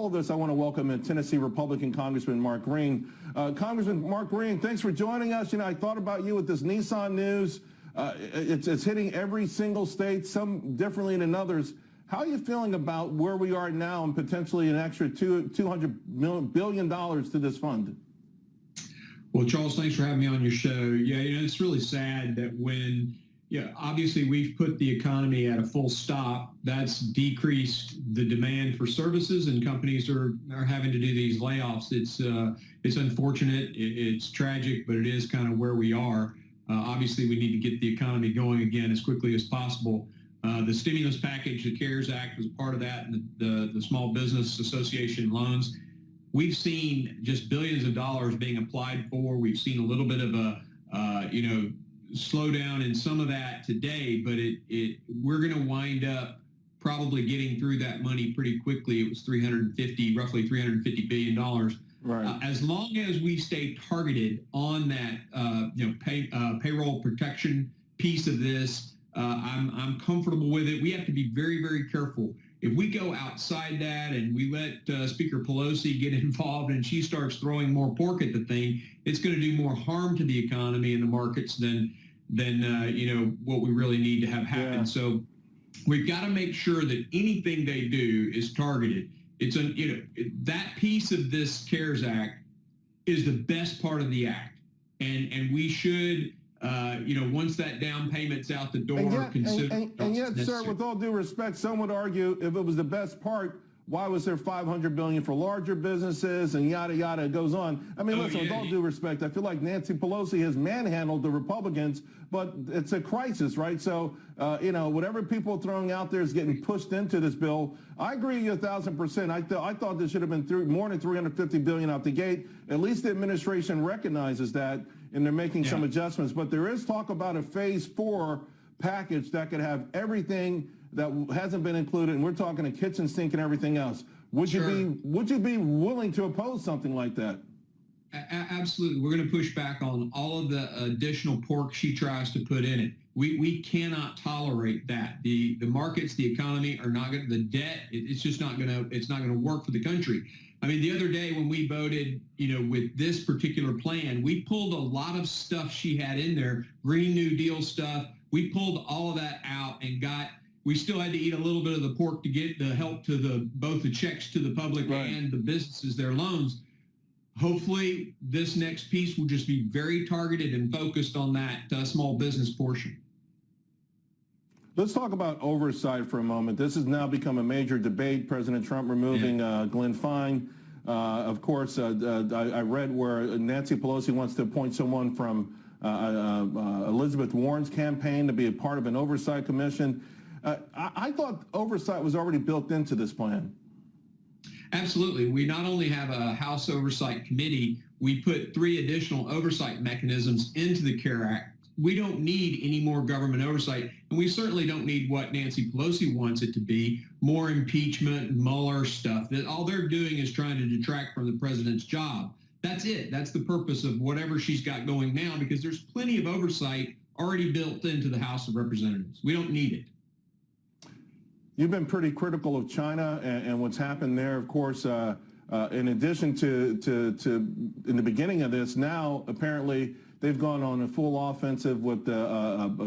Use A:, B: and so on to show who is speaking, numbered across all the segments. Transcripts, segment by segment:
A: all of this, I want to welcome in Tennessee Republican Congressman Mark Green. Congressman Mark Green, thanks for joining us. You know, I thought about you with this Nissan news. It's hitting every single state, some differently than others. How are you feeling about where we are now and potentially an extra $200 billion to this fund?
B: Well, Charles, thanks for having me on your show. Yeah, you know, it's really sad that when, obviously we've put the economy at a full stop. That's decreased the demand for services, and companies are having to do these layoffs. It's unfortunate, it's tragic, but it is kind of where we are. Obviously, we need to get the economy going again as quickly as possible. The stimulus package, the CARES Act, was part of that, and the Small Business Association loans. We've seen just billions of dollars being applied for. We've seen a little bit of a, slowdown in some of that today, but we're going to wind up probably getting through that money pretty quickly. It was roughly $350 billion.
A: Right.
B: As long as we stay targeted on that, payroll protection piece of this, I'm comfortable with it. We have to be very, very careful. If we go outside that and we let Speaker Pelosi get involved and she starts throwing more pork at the thing, it's going to do more harm to the economy and the markets than what we really need to have happen. Yeah. So we've got to make sure that anything they do is targeted. It's that piece of this CARES Act is the best part of the act, and we should. Once that down payment's out the door, consider.
A: And yet, sir, with all due respect, some would argue if it was the best part, why was there $500 billion for larger businesses and yada yada? It goes on. I mean, listen, with all due respect, I feel like Nancy Pelosi has manhandled the Republicans, but it's a crisis, right? So, whatever people are throwing out there is getting pushed into this bill. I agree with you 1,000%. I thought this should have been more than $350 billion out the gate. At least the administration recognizes that, and they're making some adjustments. But there is talk about a phase 4 package that could have everything that hasn't been included, and we're talking a kitchen sink and everything else. Would you be willing to oppose something like that?
B: Absolutely. We're going to push back on all of the additional pork she tries to put in it. We cannot tolerate that. The markets, the economy are not going to, the debt, it's just not going to work for the country. I mean, the other day when we voted, with this particular plan, we pulled a lot of stuff she had in there, Green New Deal stuff. We pulled all of that out and we still had to eat a little bit of the pork to get the help to both the checks to the public and the businesses, their loans. Hopefully, this next piece will just be very targeted and focused on that small business portion.
A: Let's talk about oversight for a moment. This has now become a major debate. President Trump removing Glenn Fine. Of course, I read where Nancy Pelosi wants to appoint someone from Elizabeth Warren's campaign to be a part of an oversight commission. I thought oversight was already built into this plan.
B: Absolutely. We not only have a House Oversight Committee, we put 3 additional oversight mechanisms into the CARE Act. We don't need any more government oversight, and we certainly don't need what Nancy Pelosi wants it to be, more impeachment, Mueller stuff. That all they're doing is trying to detract from the president's job. That's it. That's the purpose of whatever she's got going now, because there's plenty of oversight already built into the House of Representatives. We don't need it.
A: You've been pretty critical of China and what's happened there, of course. In addition to in the beginning of this, now apparently they've gone on a full offensive with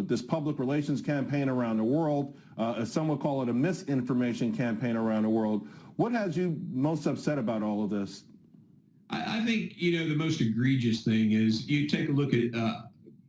A: this public relations campaign around the world. Some would call it a misinformation campaign around the world. What has you most upset about all of this?
B: I think, the most egregious thing is you take a look at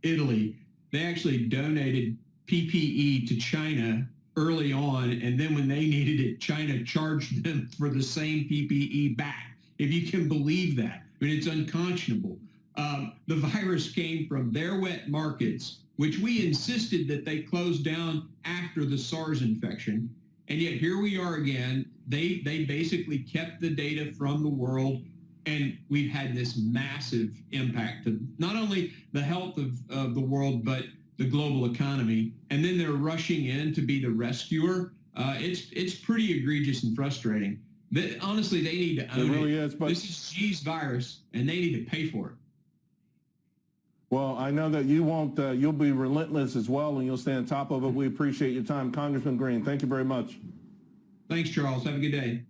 B: Italy. They actually donated PPE to China early on, and then when they needed it, China charged them for the same PPE back. If you can believe that. I mean, it's unconscionable. The virus came from their wet markets, which we insisted that they closed down after the SARS infection. And yet here we are again. They basically kept the data from the world, and we've had this massive impact to not only the health of the world, but the global economy. And then they're rushing in to be the rescuer. It's pretty egregious and frustrating. Honestly, they need to own it. Really is, but this is G's virus, and they need to pay for it.
A: Well, I know that you won't. You'll be relentless as well, and you'll stay on top of it. We appreciate your time, Congressman Green. Thank you very much.
B: Thanks, Charles. Have a good day.